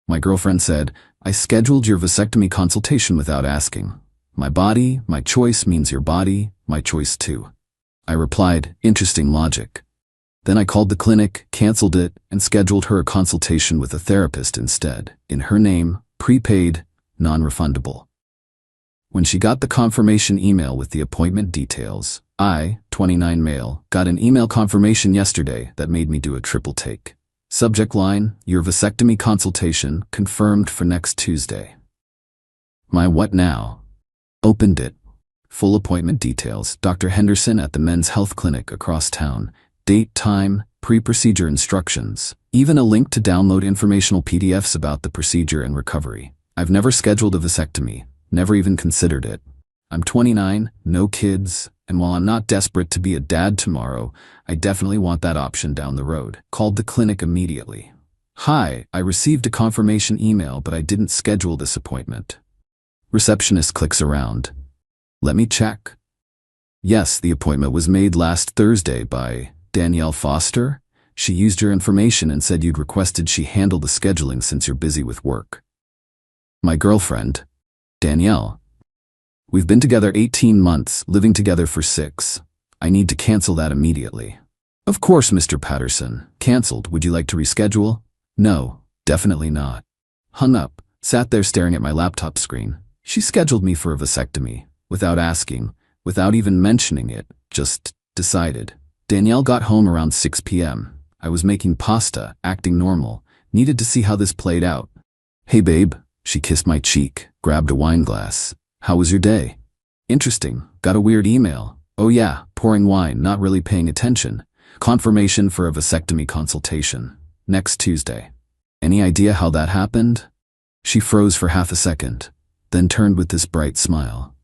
My girlfriend said, I scheduled your vasectomy consultation without asking. My body, my choice means your body, my choice too. I replied, interesting logic. Then I called the clinic, canceled it, and scheduled her a consultation with a therapist instead, in her name, prepaid, non-refundable. When she got the confirmation email with the appointment details, I, 29 male, got an email confirmation yesterday that made me do a triple take. Subject line, your vasectomy consultation confirmed for next Tuesday. My what now? Opened it. Full appointment details, Dr. Henderson at the Men's Health Clinic across town. Date, time, pre-procedure instructions, even a link to download informational PDFs about the procedure and recovery. I've never scheduled a vasectomy, never even considered it. I'm 29, no kids, and while I'm not desperate to be a dad tomorrow, I definitely want that option down the road. Called the clinic immediately. Hi, I received a confirmation email, but I didn't schedule this appointment. Receptionist clicks around. Let me check. Yes, the appointment was made last Thursday by Danielle Foster. She used your information and said you'd requested she handle the scheduling since you're busy with work. My girlfriend, Danielle. We've been together 18 months, living together for 6. I need to cancel that immediately. Of course, Mr. Patterson. Canceled. Would you like to reschedule? No, definitely not. Hung up, sat there staring at my laptop screen. She scheduled me for a vasectomy, without asking, without even mentioning it, just decided. Danielle got home around 6 p.m. I was making pasta, acting normal, needed to see how this played out. Hey babe, she kissed my cheek, grabbed a wine glass. How was your day? Interesting, got a weird email. Oh yeah, pouring wine, not really paying attention. Confirmation for a vasectomy consultation. Next Tuesday. Any idea how that happened? She froze for half a second, then turned with this bright smile.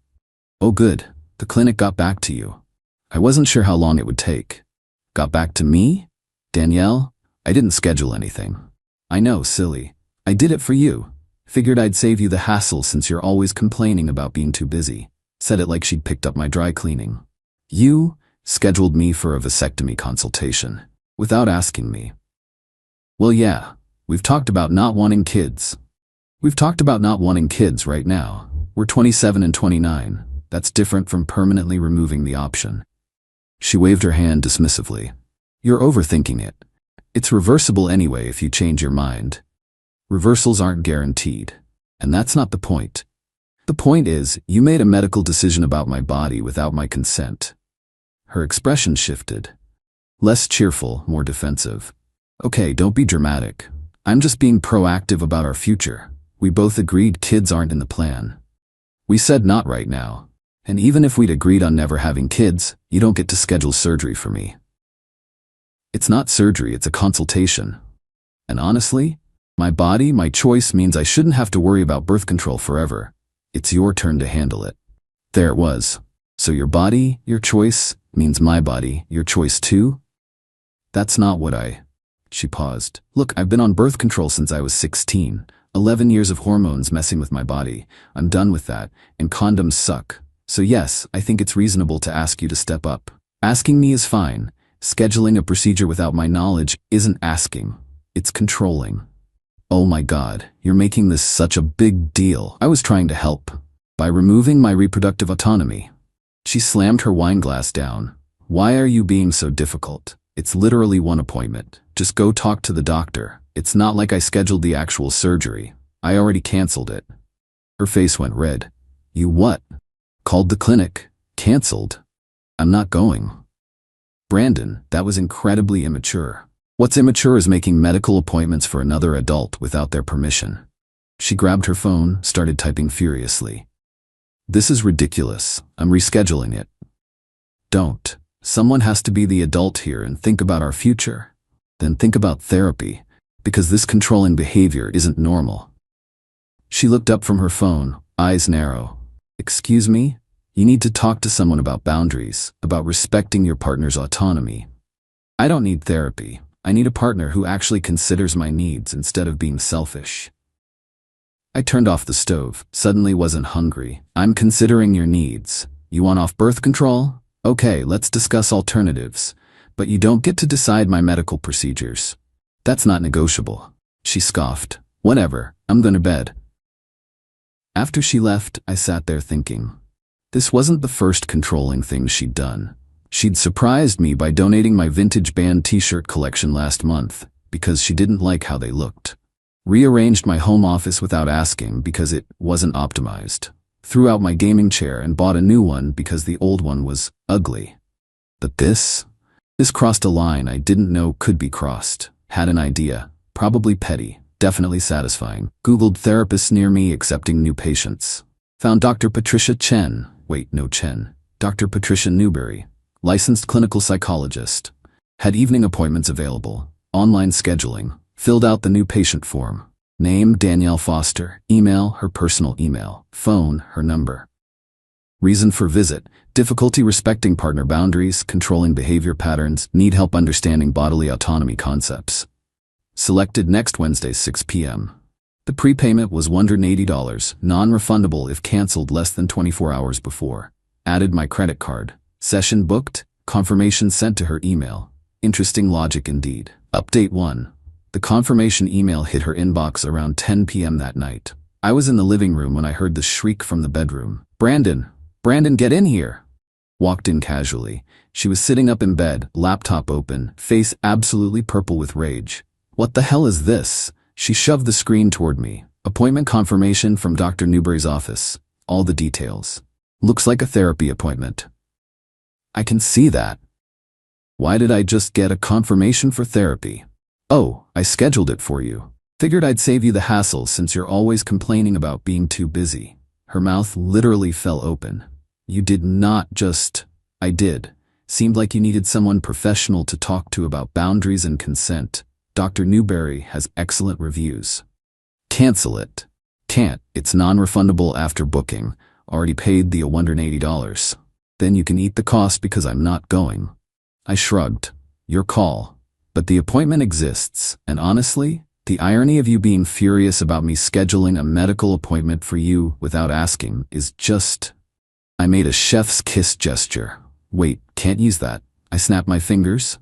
Oh good, the clinic got back to you. I wasn't sure how long it would take. Got back to me? Danielle? I didn't schedule anything. I know, silly. I did it for you. Figured I'd save you the hassle since you're always complaining about being too busy. Said it like she'd picked up my dry cleaning. You scheduled me for a vasectomy consultation, without asking me. Well yeah, we've talked about not wanting kids. We've talked about not wanting kids right now. We're 27 and 29. That's different from permanently removing the option. She waved her hand dismissively. You're overthinking it. It's reversible anyway if you change your mind. Reversals aren't guaranteed. And that's not the point. The point is, you made a medical decision about my body without my consent. Her expression shifted. Less cheerful, more defensive. Okay, don't be dramatic. I'm just being proactive about our future. We both agreed kids aren't in the plan. We said not right now. And even if we'd agreed on never having kids, you don't get to schedule surgery for me. It's not surgery, it's a consultation. And honestly, my body, my choice means I shouldn't have to worry about birth control forever. It's your turn to handle it. There it was. So your body, your choice, means my body, your choice too? That's not what She paused. Look, I've been on birth control since I was 16. 11 years of hormones messing with my body. I'm done with that, and condoms suck. So yes, I think it's reasonable to ask you to step up. Asking me is fine. Scheduling a procedure without my knowledge isn't asking. It's controlling. Oh my God, you're making this such a big deal. I was trying to help. By removing my reproductive autonomy. She slammed her wine glass down. Why are you being so difficult? It's literally one appointment. Just go talk to the doctor. It's not like I scheduled the actual surgery. I already canceled it. Her face went red. You what? Called the clinic. Canceled. I'm not going. Brandon, that was incredibly immature. What's immature is making medical appointments for another adult without their permission. She grabbed her phone, started typing furiously. This is ridiculous. I'm rescheduling it. Don't. Someone has to be the adult here and think about our future. Then think about therapy, because this controlling behavior isn't normal. She looked up from her phone, eyes narrow. Excuse me? You need to talk to someone about boundaries, about respecting your partner's autonomy. I don't need therapy. I need a partner who actually considers my needs instead of being selfish. I turned off the stove, suddenly wasn't hungry. I'm considering your needs. You want off birth control? Okay, let's discuss alternatives. But you don't get to decide my medical procedures. That's not negotiable. She scoffed. Whatever, I'm going to bed. After she left, I sat there thinking. This wasn't the first controlling thing she'd done. She'd surprised me by donating my vintage band t-shirt collection last month because she didn't like how they looked. Rearranged my home office without asking because it wasn't optimized. Threw out my gaming chair and bought a new one because the old one was ugly. But this crossed a line I didn't know could be crossed. Had an idea, probably petty, definitely satisfying. Googled therapists near me accepting new patients. Found Dr. Patricia Chen. Wait, no Chen. Dr. Patricia Newberry, licensed clinical psychologist. Had evening appointments available. Online scheduling. Filled out the new patient form. Name, Danielle Foster. Email, her personal email. Phone, her number. Reason for visit: difficulty respecting partner boundaries, controlling behavior patterns, need help understanding bodily autonomy concepts. Selected next Wednesday, 6 p.m. The prepayment was $180, non-refundable if canceled less than 24 hours before. Added my credit card. Session booked, confirmation sent to her email. Interesting logic indeed. Update 1. The confirmation email hit her inbox around 10 p.m. that night. I was in the living room when I heard the shriek from the bedroom. Brandon, get in here. Walked in casually. She was sitting up in bed, laptop open, face absolutely purple with rage. What the hell is this? She shoved the screen toward me. Appointment confirmation from Dr. Newberry's office. All the details. Looks like a therapy appointment. I can see that. Why did I just get a confirmation for therapy? Oh, I scheduled it for you. Figured I'd save you the hassle since you're always complaining about being too busy. Her mouth literally fell open. You did not just... I did. Seemed like you needed someone professional to talk to about boundaries and consent. Dr. Newberry has excellent reviews. Cancel it. Can't. It's non-refundable after booking. Already paid the $180. Then you can eat the cost because I'm not going. I shrugged. Your call. But the appointment exists, and honestly, the irony of you being furious about me scheduling a medical appointment for you without asking is just... I made a chef's kiss gesture. Wait, can't use that. I snapped my fingers.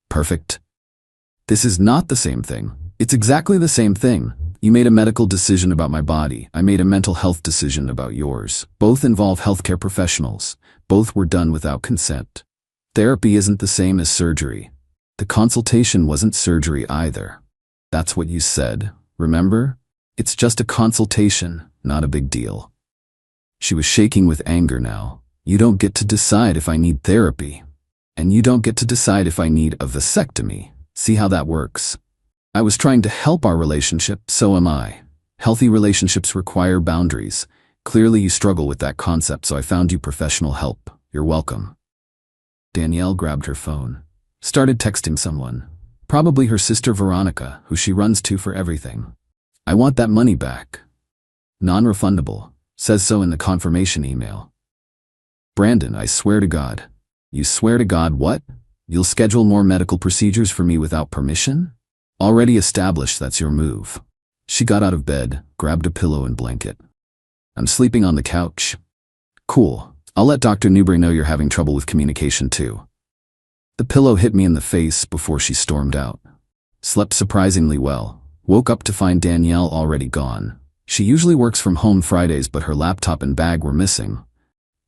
Perfect. This is not the same thing. It's exactly the same thing. You made a medical decision about my body. I made a mental health decision about yours. Both involve healthcare professionals. Both were done without consent. Therapy isn't the same as surgery. The consultation wasn't surgery either. That's what you said, remember? It's just a consultation, not a big deal. She was shaking with anger now. You don't get to decide if I need therapy. And you don't get to decide if I need a vasectomy. See how that works? I was trying to help our relationship, so am I. Healthy relationships require boundaries. Clearly you struggle with that concept, so I found you professional help. You're welcome. Danielle grabbed her phone. Started texting someone. Probably her sister Veronica, who she runs to for everything. I want that money back. Non-refundable. Says so in the confirmation email. Brandon, I swear to God. You swear to God what? You'll schedule more medical procedures for me without permission? Already established that's your move. She got out of bed, grabbed a pillow and blanket. I'm sleeping on the couch. Cool. I'll let Dr. Newberry know you're having trouble with communication too. The pillow hit me in the face before she stormed out. Slept surprisingly well. Woke up to find Danielle already gone. She usually works from home Fridays, but her laptop and bag were missing.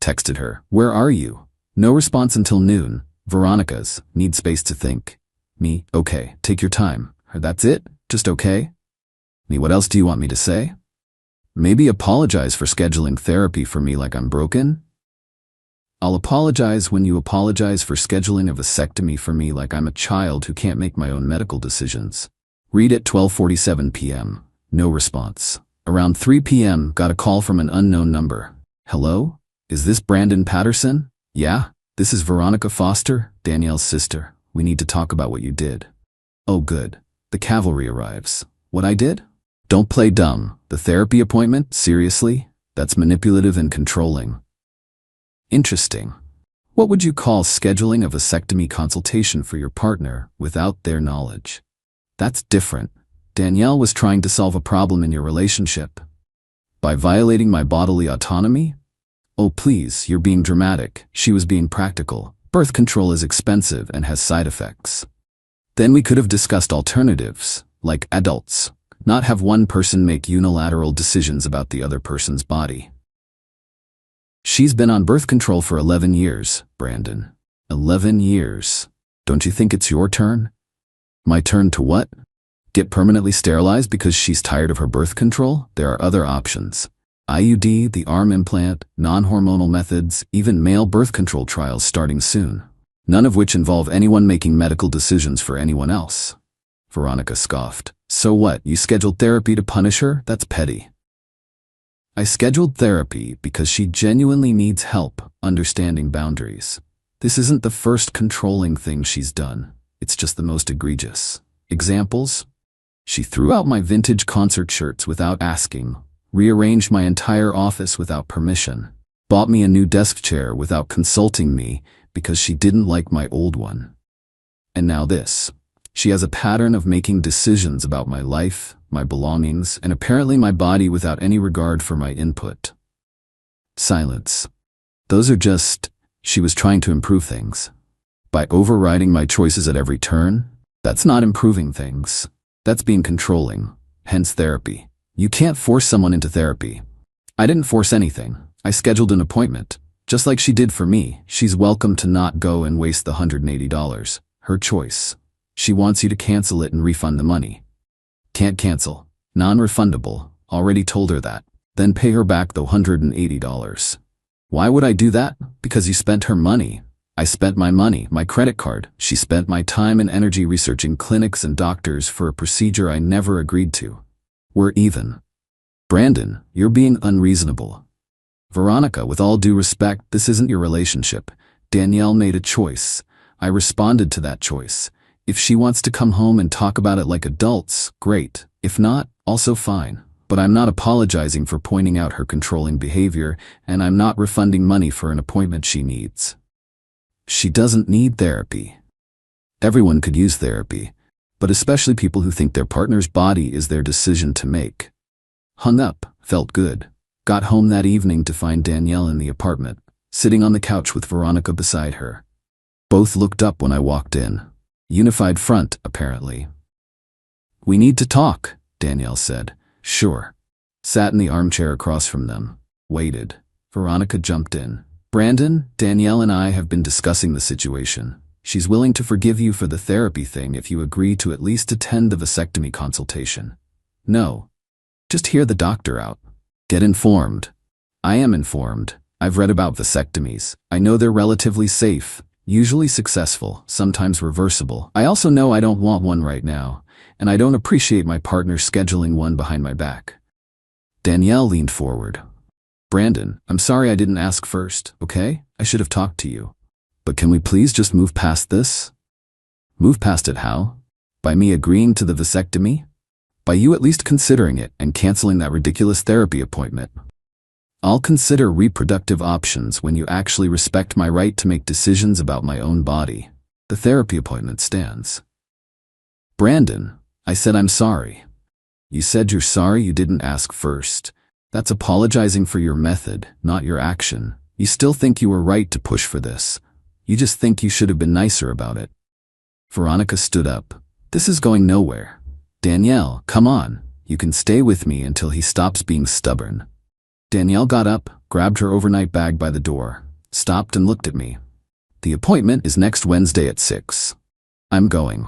Texted her, "Where are you?" No response until noon. Veronica's, "Need space to think." Me, "Okay, take your time." Her, "That's it? Just okay?" Me, "What else do you want me to say?" Maybe apologize for scheduling therapy for me like I'm broken? I'll apologize when you apologize for scheduling a vasectomy for me like I'm a child who can't make my own medical decisions. Read at 12:47 p.m. No response. Around 3 p.m. got a call from an unknown number. Hello? Is this Brandon Patterson? Yeah, this is Veronica Foster, Danielle's sister. We need to talk about what you did. Oh good. The cavalry arrives. What I did? Don't play dumb. The therapy appointment? Seriously? That's manipulative and controlling. Interesting. What would you call scheduling a vasectomy consultation for your partner without their knowledge? That's different. Danielle was trying to solve a problem in your relationship. By violating my bodily autonomy? Oh please, you're being dramatic. She was being practical. Birth control is expensive and has side effects. Then we could have discussed alternatives, like adults. not have one person make unilateral decisions about the other person's body. She's been on birth control for 11 years, Brandon. 11 years. Don't you think it's your turn? My turn to what? Get permanently sterilized because she's tired of her birth control? There are other options. IUD, the arm implant, non-hormonal methods, even male birth control trials starting soon. None of which involve anyone making medical decisions for anyone else. Veronica scoffed. So what, you scheduled therapy to punish her? That's petty. I scheduled therapy because she genuinely needs help understanding boundaries. This isn't the first controlling thing she's done. It's just the most egregious. Examples? She threw out my vintage concert shirts without asking, rearranged my entire office without permission, bought me a new desk chair without consulting me because she didn't like my old one. And now this. She has a pattern of making decisions about my life, my belongings, and apparently my body without any regard for my input. Silence. Those are just, she was trying to improve things. By overriding my choices at every turn, that's not improving things. That's being controlling, hence therapy. You can't force someone into therapy. I didn't force anything. I scheduled an appointment. Just like she did for me, she's welcome to not go and waste the $180. Her choice. She wants you to cancel it and refund the money. Can't cancel. Non-refundable. Already told her that. Then pay her back the $180. Why would I do that? Because you spent her money. I spent my money, my credit card. She spent my time and energy researching clinics and doctors for a procedure I never agreed to. We're even. Brandon, you're being unreasonable. Veronica, with all due respect, this isn't your relationship. Danielle made a choice. I responded to that choice. If she wants to come home and talk about it like adults, great. If not, also fine. But I'm not apologizing for pointing out her controlling behavior, and I'm not refunding money for an appointment she needs. She doesn't need therapy. Everyone could use therapy, but especially people who think their partner's body is their decision to make. Hung up, felt good. Got home that evening to find Danielle in the apartment, sitting on the couch with Veronica beside her. Both looked up when I walked in. Unified front, apparently. We need to talk, Danielle said. Sure. Sat in the armchair across from them. Waited. Veronica jumped in. Brandon, Danielle and I have been discussing the situation. She's willing to forgive you for the therapy thing if you agree to at least attend the vasectomy consultation. No. Just hear the doctor out. Get informed. I am informed. I've read about vasectomies. I know they're relatively safe. Usually successful, sometimes reversible. I also know I don't want one right now, and I don't appreciate my partner scheduling one behind my back. Danielle leaned forward. Brandon, I'm sorry I didn't ask first, okay? I should have talked to you. But can we please just move past this? Move past it how? By me agreeing to the vasectomy? By you at least considering it and canceling that ridiculous therapy appointment. I'll consider reproductive options when you actually respect my right to make decisions about my own body. The therapy appointment stands. Brandon, I said I'm sorry. You said you're sorry you didn't ask first. That's apologizing for your method, not your action. You still think you were right to push for this. You just think you should have been nicer about it. Veronica stood up. This is going nowhere. Danielle, come on. You can stay with me until he stops being stubborn. Danielle got up, grabbed her overnight bag by the door, stopped and looked at me. The appointment is next Wednesday at 6. I'm going.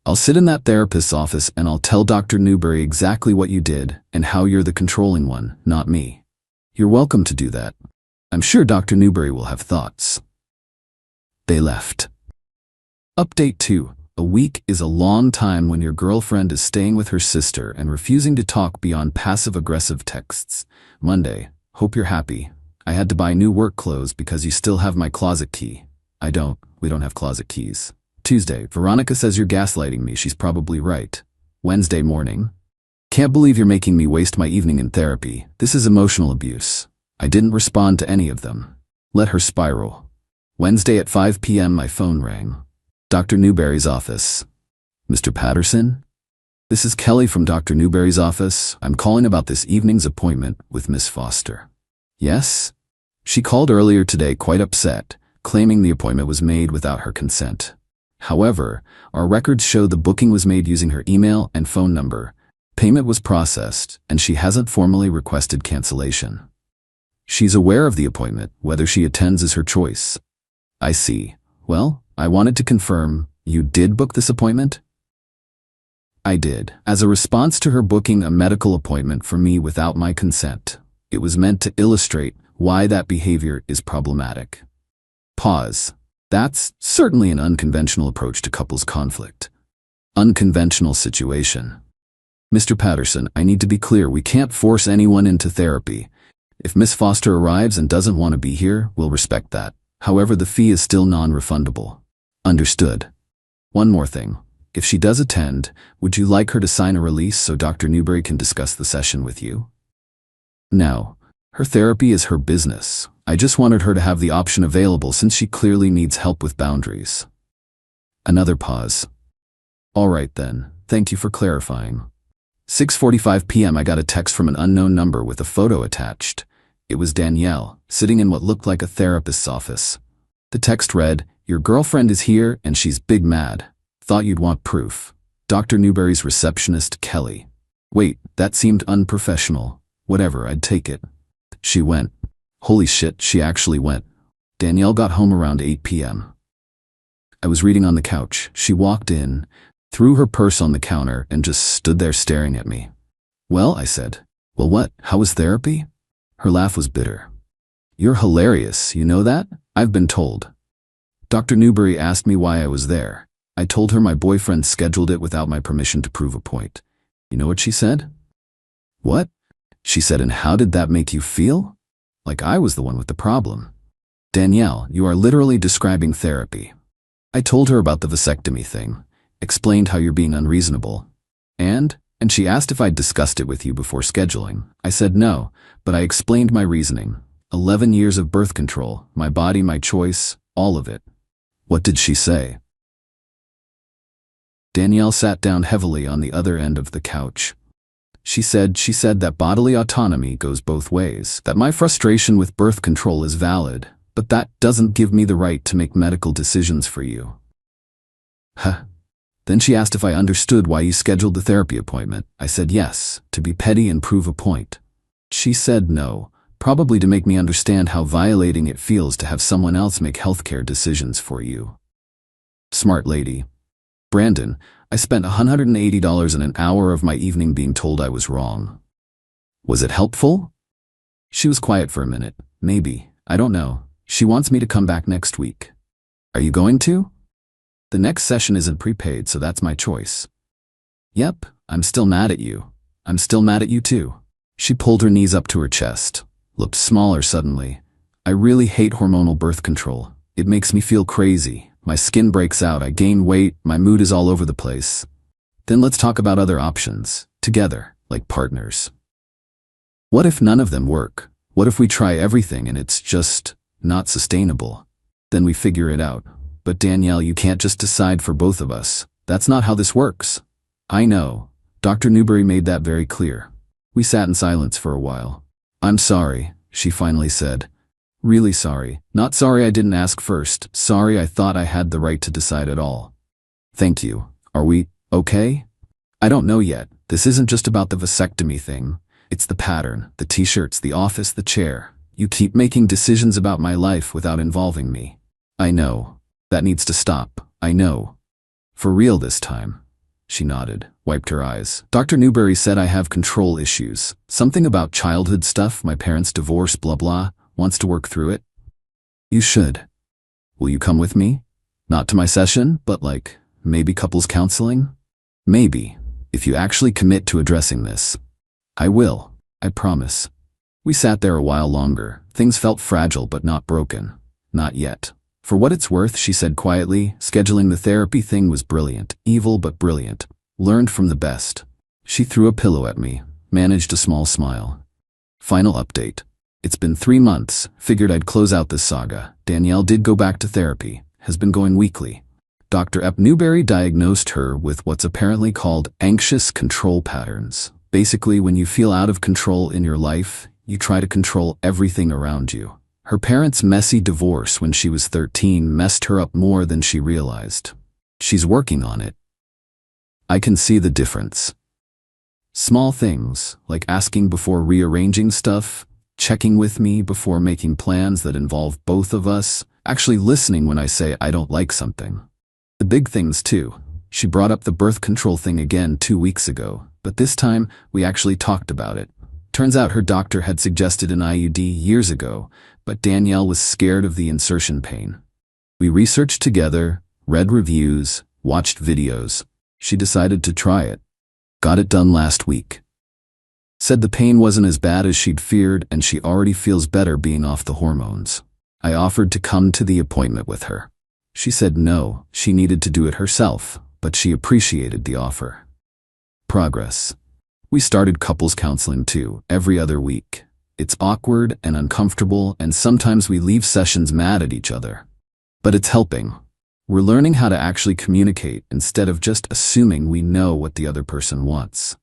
I'll sit in that therapist's office and I'll tell Dr. Newberry exactly what you did and how you're the controlling one, not me. You're welcome to do that. I'm sure Dr. Newberry will have thoughts. They left. Update 2. A week is a long time when your girlfriend is staying with her sister and refusing to talk beyond passive-aggressive texts. Monday. Hope you're happy. I had to buy new work clothes because you still have my closet key. I don't. We don't have closet keys. Tuesday. Veronica says you're gaslighting me. She's probably right. Wednesday morning. Can't believe you're making me waste my evening in therapy. This is emotional abuse. I didn't respond to any of them. Let her spiral. Wednesday at 5 p.m. my phone rang. Dr. Newberry's office. Mr. Patterson? This is Kelly from Dr. Newberry's office. I'm calling about this evening's appointment with Miss Foster. Yes? She called earlier today quite upset, claiming the appointment was made without her consent. However, our records show the booking was made using her email and phone number. Payment was processed, and she hasn't formally requested cancellation. She's aware of the appointment. Whether she attends is her choice. I see. Well, I wanted to confirm, you did book this appointment? I did, as a response to her booking a medical appointment for me without my consent. It was meant to illustrate why that behavior is problematic. Pause. That's certainly an unconventional approach to couples conflict. Unconventional situation. Mr. Patterson, I need to be clear, we can't force anyone into therapy. If Miss Foster arrives and doesn't want to be here, we'll respect that. However, the fee is still non-refundable. Understood. One more thing. If she does attend, would you like her to sign a release so Dr. Newberry can discuss the session with you? No. Her therapy is her business. I just wanted her to have the option available since she clearly needs help with boundaries. Another pause. All right then, thank you for clarifying. 6:45 p.m. I got a text from an unknown number with a photo attached. It was Danielle, sitting in what looked like a therapist's office. The text read, "Your girlfriend is here and she's big mad. Thought you'd want proof. Dr. Newberry's receptionist, Kelly." Wait, that seemed unprofessional. Whatever, I'd take it. She went. Holy shit, she actually went. Danielle got home around 8 p.m. I was reading on the couch. She walked in, threw her purse on the counter, and just stood there staring at me. Well, I said. Well, what? How was therapy? Her laugh was bitter. You're hilarious, you know that? I've been told. Dr. Newberry asked me why I was there. I told her my boyfriend scheduled it without my permission to prove a point. You know what she said? What? She said, and how did that make you feel? Like I was the one with the problem. Danielle, you are literally describing therapy. I told her about the vasectomy thing, explained how you're being unreasonable. And she asked if I'd discussed it with you before scheduling. I said no, but I explained my reasoning. 11 years of birth control, my body, my choice, all of it. What did she say? Danielle sat down heavily on the other end of the couch. She said that bodily autonomy goes both ways, that my frustration with birth control is valid, but that doesn't give me the right to make medical decisions for you. Huh. Then she asked if I understood why you scheduled the therapy appointment. I said yes, to be petty and prove a point. She said no, probably to make me understand how violating it feels to have someone else make healthcare decisions for you. Smart lady. Brandon, I spent $180 in an hour of my evening being told I was wrong. Was it helpful? She was quiet for a minute. Maybe. I don't know. She wants me to come back next week. Are you going to? The next session isn't prepaid, so that's my choice. Yep, I'm still mad at you. I'm still mad at you too. She pulled her knees up to her chest, looked smaller suddenly. I really hate hormonal birth control. It makes me feel crazy. My skin breaks out, I gain weight, my mood is all over the place. Then let's talk about other options, together, like partners. What if none of them work? What if we try everything and it's just not sustainable? Then we figure it out. But Danielle, you can't just decide for both of us. That's not how this works. I know. Dr. Newberry made that very clear. We sat in silence for a while. I'm sorry, she finally said. Really sorry. Not sorry I didn't ask first. Sorry I thought I had the right to decide at all. Thank you. Are we okay? I don't know yet. This isn't just about the vasectomy thing. It's the pattern, the t-shirts, the office, the chair. You keep making decisions about my life without involving me. I know. That needs to stop. I know. For real this time. She nodded, wiped her eyes. Dr. Newberry said I have control issues. Something about childhood stuff, my parents' divorce, blah blah. Wants to work through it? You should. Will you come with me? Not to my session, but like, maybe couples counseling? Maybe, if you actually commit to addressing this. I will, I promise. We sat there a while longer. Things felt fragile but not broken. Not yet. For what it's worth, she said quietly, scheduling the therapy thing was brilliant. Evil but brilliant. Learned from the best. She threw a pillow at me, managed a small smile. Final update. It's been 3 months, figured I'd close out this saga. Danielle did go back to therapy, has been going weekly. Dr. Newberry diagnosed her with what's apparently called anxious control patterns. Basically, when you feel out of control in your life, you try to control everything around you. Her parents' messy divorce when she was 13 messed her up more than she realized. She's working on it. I can see the difference. Small things, like asking before rearranging stuff, checking with me before making plans that involve both of us, actually listening when I say I don't like something. The big things too. She brought up the birth control thing again 2 weeks ago, but this time we actually talked about it. Turns out her doctor had suggested an IUD years ago, but Danielle was scared of the insertion pain. We researched together, read reviews, watched videos. She decided to try it. Got it done last week. Said the pain wasn't as bad as she'd feared and she already feels better being off the hormones. I offered to come to the appointment with her. She said no, she needed to do it herself, but she appreciated the offer. Progress. We started couples counseling too, every other week. It's awkward and uncomfortable and sometimes we leave sessions mad at each other. But it's helping. We're learning how to actually communicate instead of just assuming we know what the other person wants.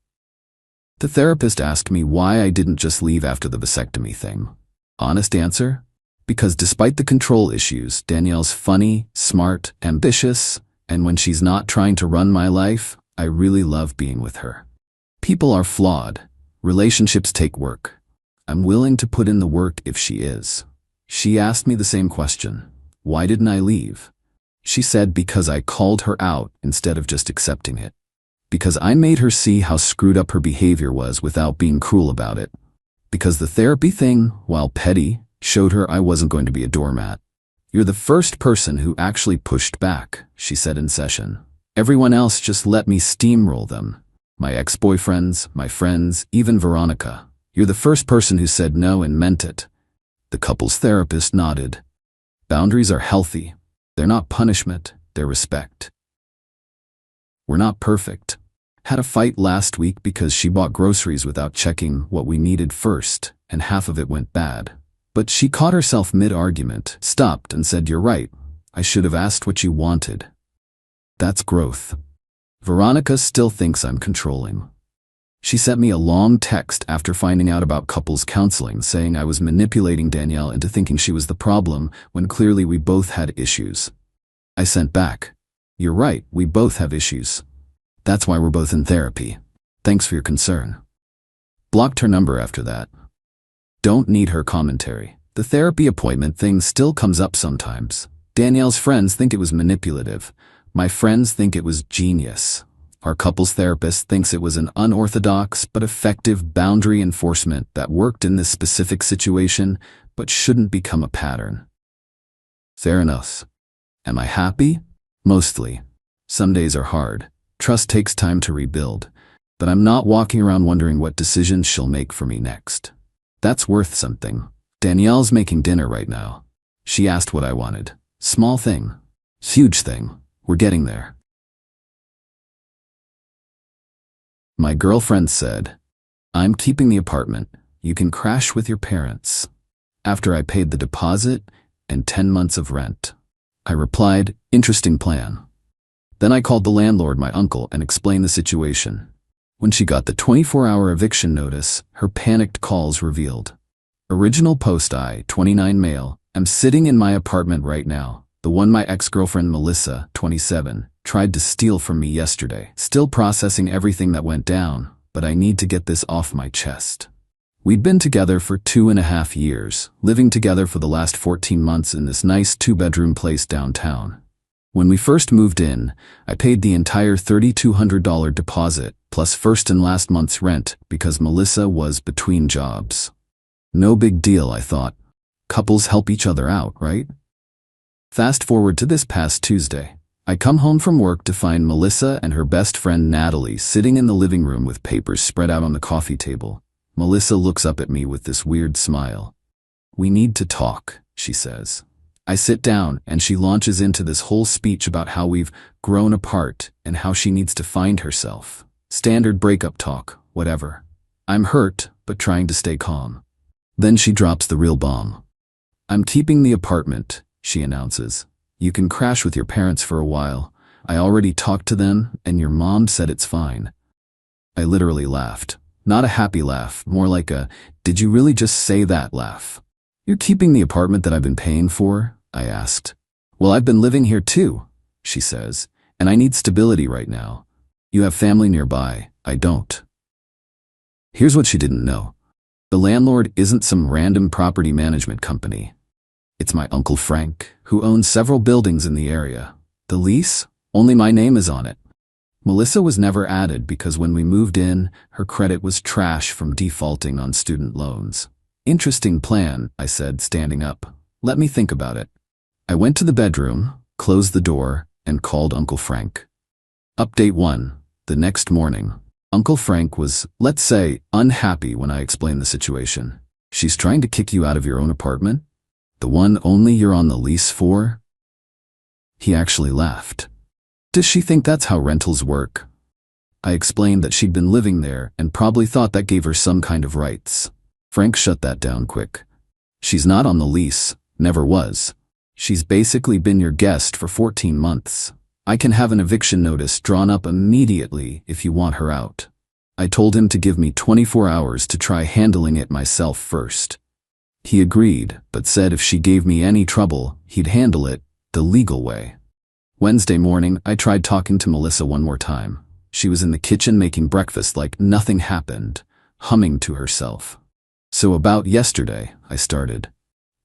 The therapist asked me why I didn't just leave after the vasectomy thing. Honest answer? Because despite the control issues, Danielle's funny, smart, ambitious, and when she's not trying to run my life, I really love being with her. People are flawed. Relationships take work. I'm willing to put in the work if she is. She asked me the same question. Why didn't I leave? She said because I called her out instead of just accepting it. Because I made her see how screwed up her behavior was without being cruel about it. Because the therapy thing, while petty, showed her I wasn't going to be a doormat. You're the first person who actually pushed back, she said in session. Everyone else just let me steamroll them. My ex-boyfriends, my friends, even Veronica. You're the first person who said no and meant it. The couples therapist nodded. Boundaries are healthy. They're not punishment, they're respect. We're not perfect. Had a fight last week because she bought groceries without checking what we needed first, and half of it went bad. But she caught herself mid-argument, stopped and said, "You're right. I should have asked what you wanted." That's growth. Veronica still thinks I'm controlling. She sent me a long text after finding out about couples counseling saying I was manipulating Danielle into thinking she was the problem when clearly we both had issues. I sent back, "You're right, we both have issues. That's why we're both in therapy. Thanks for your concern." Blocked her number after that. Don't need her commentary. The therapy appointment thing still comes up sometimes. Danielle's friends think it was manipulative. My friends think it was genius. Our couples therapist thinks it was an unorthodox but effective boundary enforcement that worked in this specific situation but shouldn't become a pattern. Fair enough. Am I happy? Mostly. Some days are hard. Trust takes time to rebuild. But I'm not walking around wondering what decisions she'll make for me next. That's worth something. Danielle's making dinner right now. She asked what I wanted. Small thing. Huge thing. We're getting there. My girlfriend said, "I'm keeping the apartment. You can crash with your parents." After I paid the deposit and 10 months of rent. I replied, "Interesting plan." Then I called the landlord, my uncle, and explained the situation. When she got the 24-hour eviction notice, her panicked calls revealed. Original post I, 29 male, am sitting in my apartment right now. The one my ex-girlfriend Melissa, 27, tried to steal from me yesterday. Still processing everything that went down, but I need to get this off my chest. We'd been together for 2.5 years, living together for the last 14 months in this nice 2-bedroom place downtown. When we first moved in, I paid the entire $3,200 deposit, plus first and last month's rent, because Melissa was between jobs. No big deal, I thought. Couples help each other out, right? Fast forward to this past Tuesday. I come home from work to find Melissa and her best friend Natalie sitting in the living room with papers spread out on the coffee table. Melissa looks up at me with this weird smile. "We need to talk," she says. I sit down and she launches into this whole speech about how we've grown apart and how she needs to find herself. Standard breakup talk, whatever. I'm hurt, but trying to stay calm. Then she drops the real bomb. "I'm keeping the apartment," she announces. "You can crash with your parents for a while. I already talked to them, and your mom said it's fine." I literally laughed. Not a happy laugh, more like a, "Did you really just say that" laugh. "You're keeping the apartment that I've been paying for?" I asked. "Well, I've been living here too," she says, "and I need stability right now. You have family nearby, I don't." Here's what she didn't know. The landlord isn't some random property management company. It's my Uncle Frank, who owns several buildings in the area. The lease? Only my name is on it. Melissa was never added because when we moved in, her credit was trash from defaulting on student loans. Interesting plan, I said, standing up. Let me think about it. I went to the bedroom, closed the door, and called Uncle Frank. Update 1. The next morning, Uncle Frank was, let's say, unhappy when I explained the situation. She's trying to kick you out of your own apartment? The one only you're on the lease for? He actually laughed. Does she think that's how rentals work? I explained that she'd been living there and probably thought that gave her some kind of rights. Frank shut that down quick. She's not on the lease, never was. She's basically been your guest for 14 months. I can have an eviction notice drawn up immediately if you want her out. I told him to give me 24 hours to try handling it myself first. He agreed, but said if she gave me any trouble, he'd handle it the legal way. Wednesday morning, I tried talking to Melissa one more time. She was in the kitchen making breakfast like nothing happened, humming to herself. So about yesterday, I started.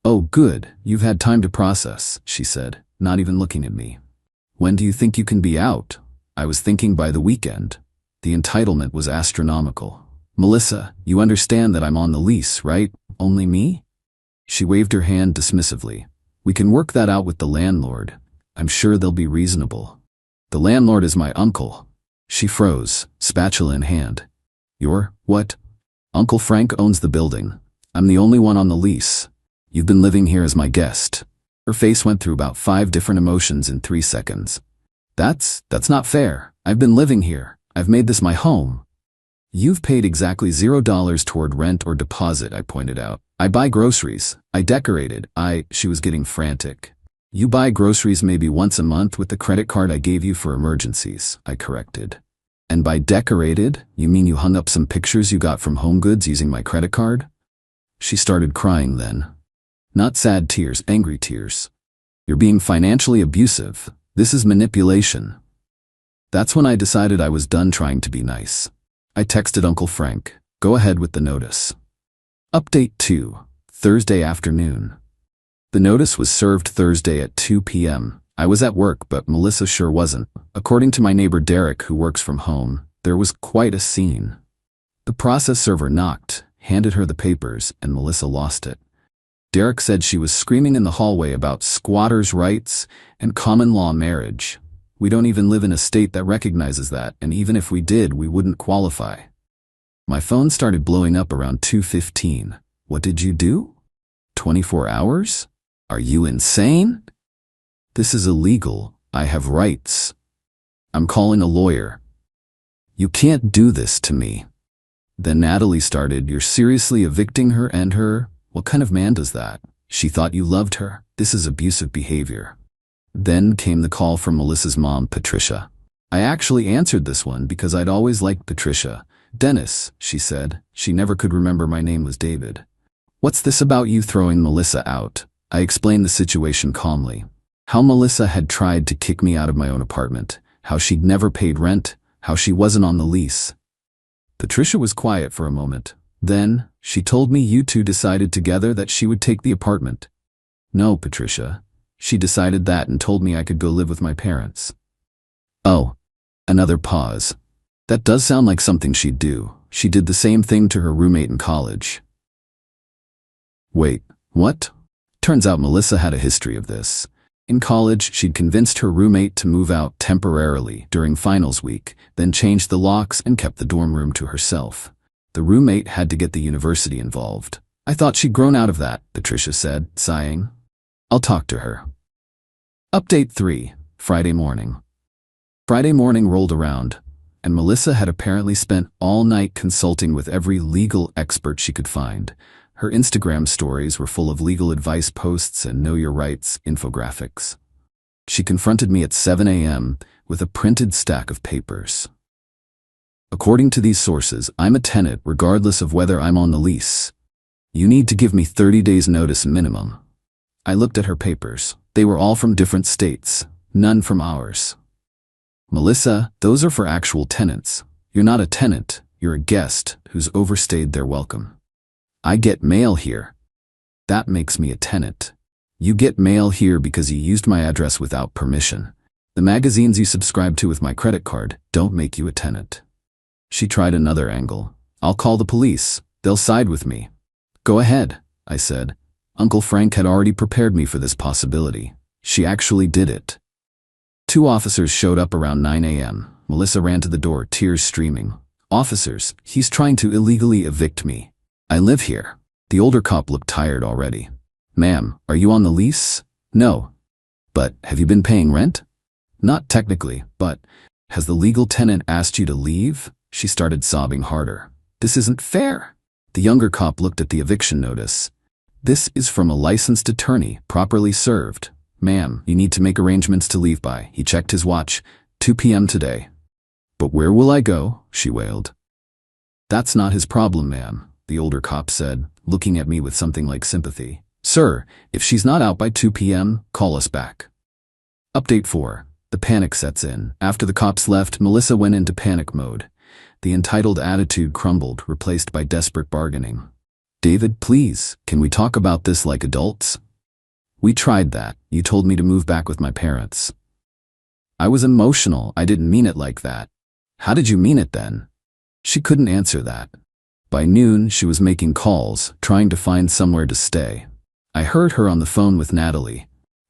Oh good, you've had time to process, she said, not even looking at me. When do you think you can be out? I was thinking by the weekend. The entitlement was astronomical. Melissa, you understand that I'm on the lease, right? Only me? She waved her hand dismissively. We can work that out with the landlord. I'm sure they'll be reasonable. The landlord is my uncle. She froze, spatula in hand. Your, what? Uncle Frank owns the building. I'm the only one on the lease. You've been living here as my guest. Her face went through about 5 different emotions in 3 seconds. That's not fair. I've been living here. I've made this my home. You've paid exactly $0 toward rent or deposit, I pointed out. I buy groceries. I decorated. She was getting frantic. You buy groceries maybe once a month with the credit card I gave you for emergencies, I corrected. And by decorated, you mean you hung up some pictures you got from Home Goods using my credit card? She started crying then. Not sad tears, angry tears. You're being financially abusive. This is manipulation. That's when I decided I was done trying to be nice. I texted Uncle Frank, go ahead with the notice. Update 2, Thursday afternoon. The notice was served Thursday at 2 p.m. I was at work, but Melissa sure wasn't. According to my neighbor Derek, who works from home, there was quite a scene. The process server knocked, handed her the papers, and Melissa lost it. Derek said she was screaming in the hallway about squatters' rights and common law marriage. We don't even live in a state that recognizes that, and even if we did, we wouldn't qualify. My phone started blowing up around 2:15. What did you do? 24 hours? Are you insane? This is illegal. I have rights. I'm calling a lawyer. You can't do this to me. Then Natalie started, you're seriously evicting her and her? What kind of man does that? She thought you loved her. This is abusive behavior. Then came the call from Melissa's mom, Patricia. I actually answered this one because I'd always liked Patricia. Dennis, she said. She never could remember my name was David. What's this about you throwing Melissa out? I explained the situation calmly. How Melissa had tried to kick me out of my own apartment, how she'd never paid rent, how she wasn't on the lease. Patricia was quiet for a moment. Then, she told me you two decided together that she would take the apartment. No, Patricia. She decided that and told me I could go live with my parents. Oh, another pause. That does sound like something she'd do. She did the same thing to her roommate in college. Wait, what? Turns out Melissa had a history of this. In college, she'd convinced her roommate to move out temporarily during finals week, then changed the locks and kept the dorm room to herself. The roommate had to get the university involved. I thought she'd grown out of that, Patricia said, sighing. I'll talk to her. Update 3, Friday morning. Friday morning rolled around, and Melissa had apparently spent all night consulting with every legal expert she could find. Her Instagram stories were full of legal advice posts and know your rights infographics. She confronted me at 7 a.m. with a printed stack of papers. According to these sources, I'm a tenant regardless of whether I'm on the lease. You need to give me 30 days notice minimum. I looked at her papers. They were all from different states, none from ours. Melissa, those are for actual tenants. You're not a tenant. You're a guest who's overstayed their welcome. I get mail here. That makes me a tenant. You get mail here because you used my address without permission. The magazines you subscribe to with my credit card don't make you a tenant. She tried another angle. I'll call the police. They'll side with me. Go ahead, I said. Uncle Frank had already prepared me for this possibility. She actually did it. 2 officers showed up around 9 a.m. Melissa ran to the door, tears streaming. Officers, he's trying to illegally evict me. I live here. The older cop looked tired already. Ma'am, are you on the lease? No. But have you been paying rent? Not technically, but has the legal tenant asked you to leave? She started sobbing harder. This isn't fair. The younger cop looked at the eviction notice. This is from a licensed attorney, properly served. Ma'am, you need to make arrangements to leave by. He checked his watch. 2 p.m. today. But where will I go? She wailed. That's not his problem, ma'am, the older cop said, looking at me with something like sympathy. Sir, if she's not out by 2 p.m., call us back. Update 4. The panic sets in. After the cops left, Melissa went into panic mode. The entitled attitude crumbled, replaced by desperate bargaining. David, please, can we talk about this like adults? We tried that. You told me to move back with my parents. I was emotional. I didn't mean it like that. How did you mean it then? She couldn't answer that. By noon, she was making calls, trying to find somewhere to stay. I heard her on the phone with Natalie.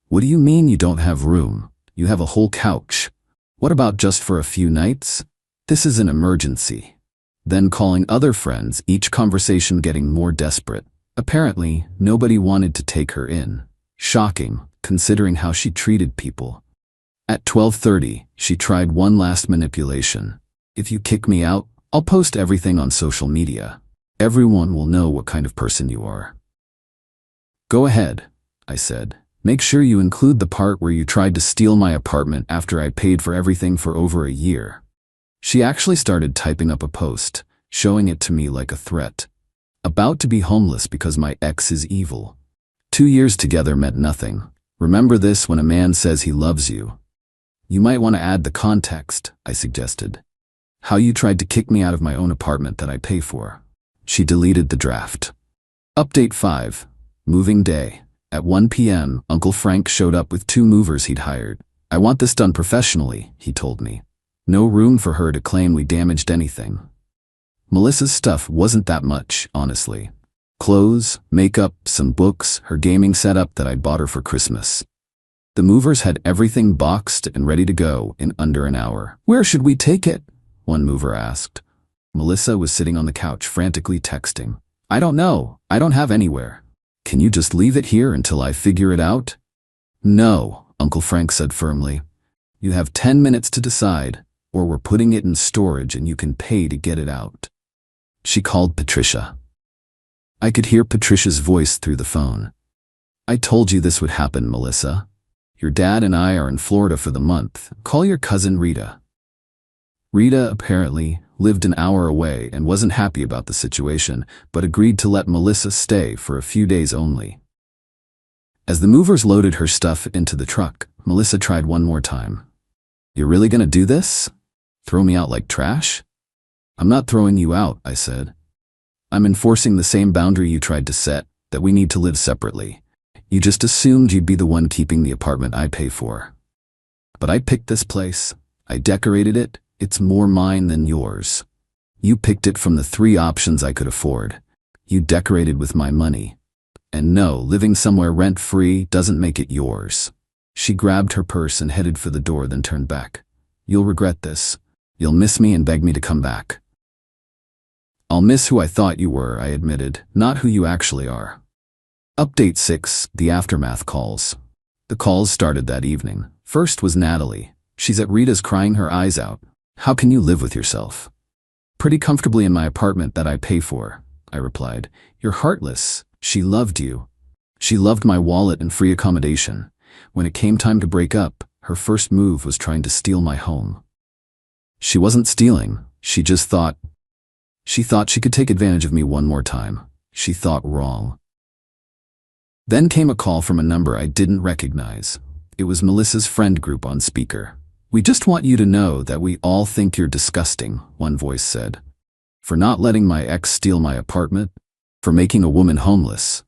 What do you mean you don't have room? You have a whole couch. What about just for a few nights? This is an emergency. Then calling other friends, each conversation getting more desperate. Apparently, nobody wanted to take her in. Shocking, considering how she treated people. At 12:30, she tried one last manipulation. If you kick me out, I'll post everything on social media. Everyone will know what kind of person you are. Go ahead, I said. Make sure you include the part where you tried to steal my apartment after I paid for everything for over a year. She actually started typing up a post, showing it to me like a threat. About to be homeless because my ex is evil. 2 years together meant nothing. Remember this when a man says he loves you. You might want to add the context, I suggested. How you tried to kick me out of my own apartment that I pay for. She deleted the draft. Update 5. Moving day. At 1 p.m., Uncle Frank showed up with 2 movers he'd hired. I want this done professionally, he told me. No room for her to claim we damaged anything. Melissa's stuff wasn't that much, honestly. Clothes, makeup, some books, her gaming setup that I'd bought her for Christmas. The movers had everything boxed and ready to go in under an hour. Where should we take it? One mover asked. Melissa was sitting on the couch frantically texting. I don't know. I don't have anywhere. Can you just leave it here until I figure it out? No, Uncle Frank said firmly. You have 10 minutes to decide, or we're putting it in storage and you can pay to get it out. She called Patricia. I could hear Patricia's voice through the phone. I told you this would happen, Melissa. Your dad and I are in Florida for the month. Call your cousin Rita. Rita, apparently, lived an hour away and wasn't happy about the situation, but agreed to let Melissa stay for a few days only. As the movers loaded her stuff into the truck, Melissa tried one more time. You're really gonna do this? Throw me out like trash? I'm not throwing you out, I said. I'm enforcing the same boundary you tried to set, that we need to live separately. You just assumed you'd be the one keeping the apartment I pay for. But I picked this place. I decorated it. It's more mine than yours. You picked it from the 3 options I could afford. You decorated with my money. And no, living somewhere rent-free doesn't make it yours. She grabbed her purse and headed for the door, then turned back. You'll regret this. You'll miss me and beg me to come back. I'll miss who I thought you were, I admitted, not who you actually are. Update 6, the aftermath calls. The calls started that evening. First was Natalie. She's at Rita's crying her eyes out. How can you live with yourself? Pretty comfortably in my apartment that I pay for, I replied. You're heartless. She loved you. She loved my wallet and free accommodation. When it came time to break up, her first move was trying to steal my home. She wasn't stealing. She thought she could take advantage of me one more time. She thought wrong. Then came a call from a number I didn't recognize. It was Melissa's friend group on speaker. We just want you to know that we all think you're disgusting, one voice said. For not letting my ex steal my apartment? For making a woman homeless?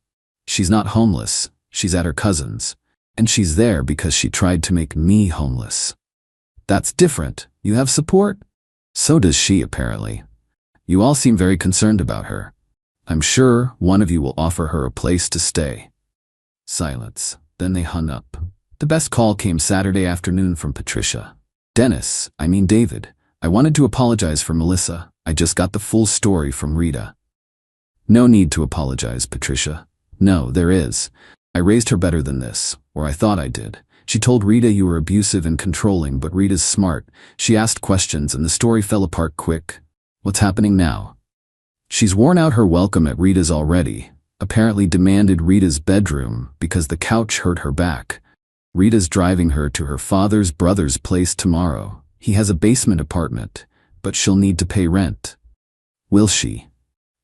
She's not homeless, she's at her cousin's. And she's there because she tried to make me homeless. That's different. You have support? So does she, apparently. You all seem very concerned about her. I'm sure one of you will offer her a place to stay. Silence. Then they hung up. The best call came Saturday afternoon from Patricia. David. I wanted to apologize for Melissa. I just got the full story from Rita. No need to apologize, Patricia. No, there is. I raised her better than this, or I thought I did. She told Rita you were abusive and controlling, but Rita's smart. She asked questions and the story fell apart quick. What's happening now? She's worn out her welcome at Rita's already. Apparently demanded Rita's bedroom because the couch hurt her back. Rita's driving her to her father's brother's place tomorrow. He has a basement apartment, but she'll need to pay rent. Will she?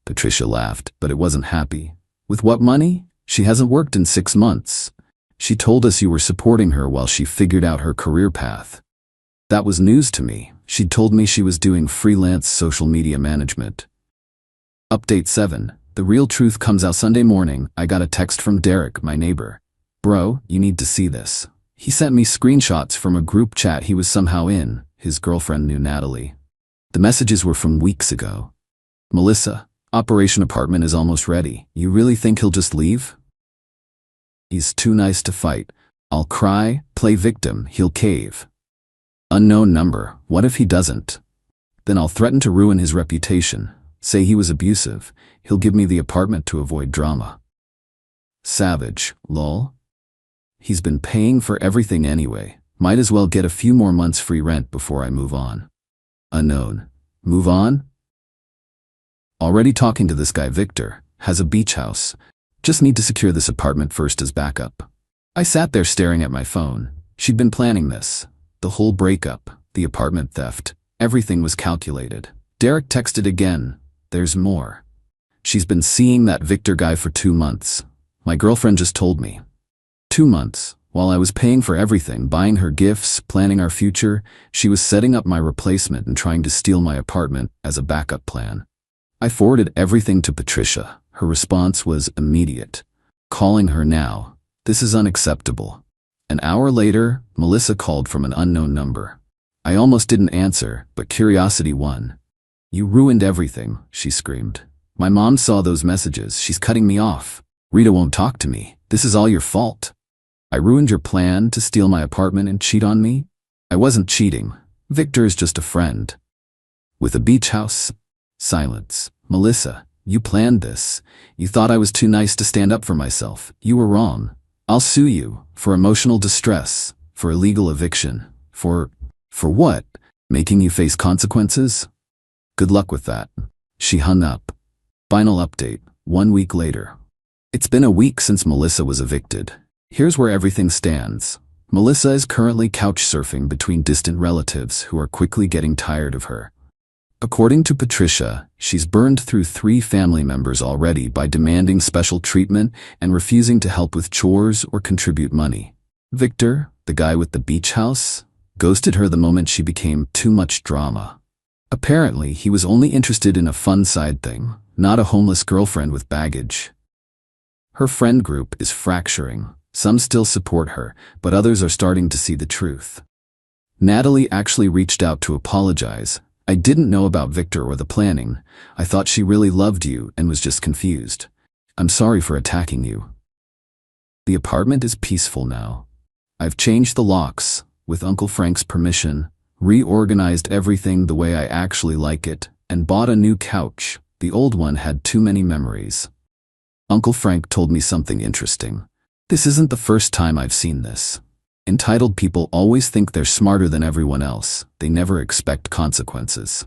Patricia laughed, but it wasn't happy. With what money? She hasn't worked in 6 months. She told us you were supporting her while she figured out her career path. That was news to me. She'd told me she was doing freelance social media management. Update 7. The real truth comes out Sunday morning. I got a text from Derek, my neighbor. Bro, you need to see this. He sent me screenshots from a group chat he was somehow in. His girlfriend knew Natalie. The messages were from weeks ago. Melissa, Operation Apartment is almost ready. You really think he'll just leave? He's too nice to fight. I'll cry, play victim, he'll cave. Unknown number. What if he doesn't? Then I'll threaten to ruin his reputation. Say he was abusive. He'll give me the apartment to avoid drama. Savage, lol. He's been paying for everything anyway. Might as well get a few more months free rent before I move on. Unknown. Move on? Already talking to this guy Victor. Has a beach house. Just need to secure this apartment first as backup. I sat there staring at my phone. She'd been planning this. The whole breakup, the apartment theft, everything was calculated. Derek texted again. There's more. She's been seeing that Victor guy for 2 months. My girlfriend just told me. 2 months. While I was paying for everything, buying her gifts, planning our future, she was setting up my replacement and trying to steal my apartment as a backup plan. I forwarded everything to Patricia. Her response was immediate. Calling her now. This is unacceptable. An hour later, Melissa called from an unknown number. I almost didn't answer, but curiosity won. You ruined everything, she screamed. My mom saw those messages. She's cutting me off. Rita won't talk to me. This is all your fault. I ruined your plan to steal my apartment and cheat on me? I wasn't cheating. Victor is just a friend. With a beach house? Silence. Melissa, you planned this. You thought I was too nice to stand up for myself. You were wrong. I'll sue you for emotional distress, for illegal eviction, for what? Making you face consequences? Good luck with that. She hung up. Final update, 1 week later. It's been a week since Melissa was evicted. Here's where everything stands. Melissa is currently couch surfing between distant relatives who are quickly getting tired of her. According to Patricia, she's burned through 3 family members already by demanding special treatment and refusing to help with chores or contribute money. Victor, the guy with the beach house, ghosted her the moment she became too much drama. Apparently, he was only interested in a fun side thing, not a homeless girlfriend with baggage. Her friend group is fracturing. Some still support her, but others are starting to see the truth. Natalie actually reached out to apologize. I didn't know about Victor or the planning. I thought she really loved you and was just confused. I'm sorry for attacking you. The apartment is peaceful now. I've changed the locks, with Uncle Frank's permission, reorganized everything the way I actually like it, and bought a new couch. The old one had too many memories. Uncle Frank told me something interesting. This isn't the first time I've seen this. Entitled people always think they're smarter than everyone else. They never expect consequences.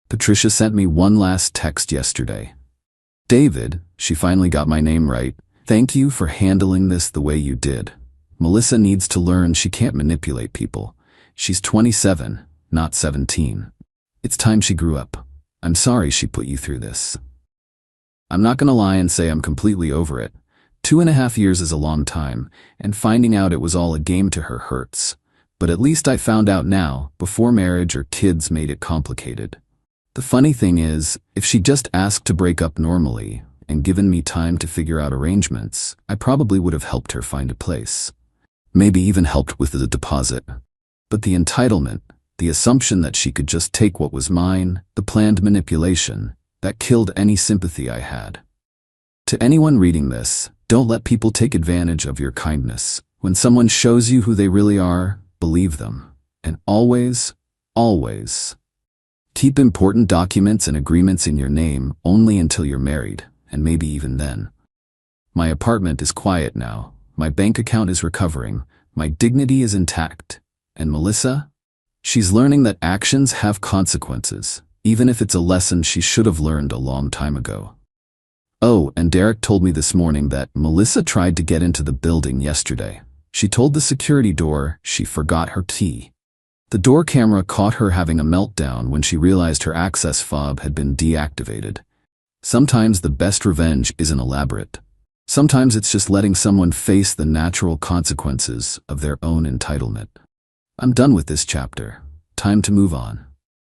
Patricia sent me one last text yesterday. David, she finally got my name right. Thank you for handling this the way you did. Melissa needs to learn she can't manipulate people. She's 27, not 17. It's time she grew up. I'm sorry she put you through this. I'm not gonna lie and say I'm completely over it. 2.5 years is a long time, and finding out it was all a game to her hurts. But at least I found out now, before marriage or kids made it complicated. The funny thing is, if she just asked to break up normally and given me time to figure out arrangements, I probably would have helped her find a place. Maybe even helped with the deposit. But the entitlement, the assumption that she could just take what was mine, the planned manipulation, that killed any sympathy I had. To anyone reading this, don't let people take advantage of your kindness. When someone shows you who they really are, believe them. And always, always, keep important documents and agreements in your name only until you're married, and maybe even then. My apartment is quiet now. My bank account is recovering. My dignity is intact. And Melissa? She's learning that actions have consequences, even if it's a lesson she should have learned a long time ago. Oh, and Derek told me this morning that Melissa tried to get into the building yesterday. She told the security door she forgot her key. The door camera caught her having a meltdown when she realized her access fob had been deactivated. Sometimes the best revenge isn't elaborate. Sometimes it's just letting someone face the natural consequences of their own entitlement. I'm done with this chapter. Time to move on.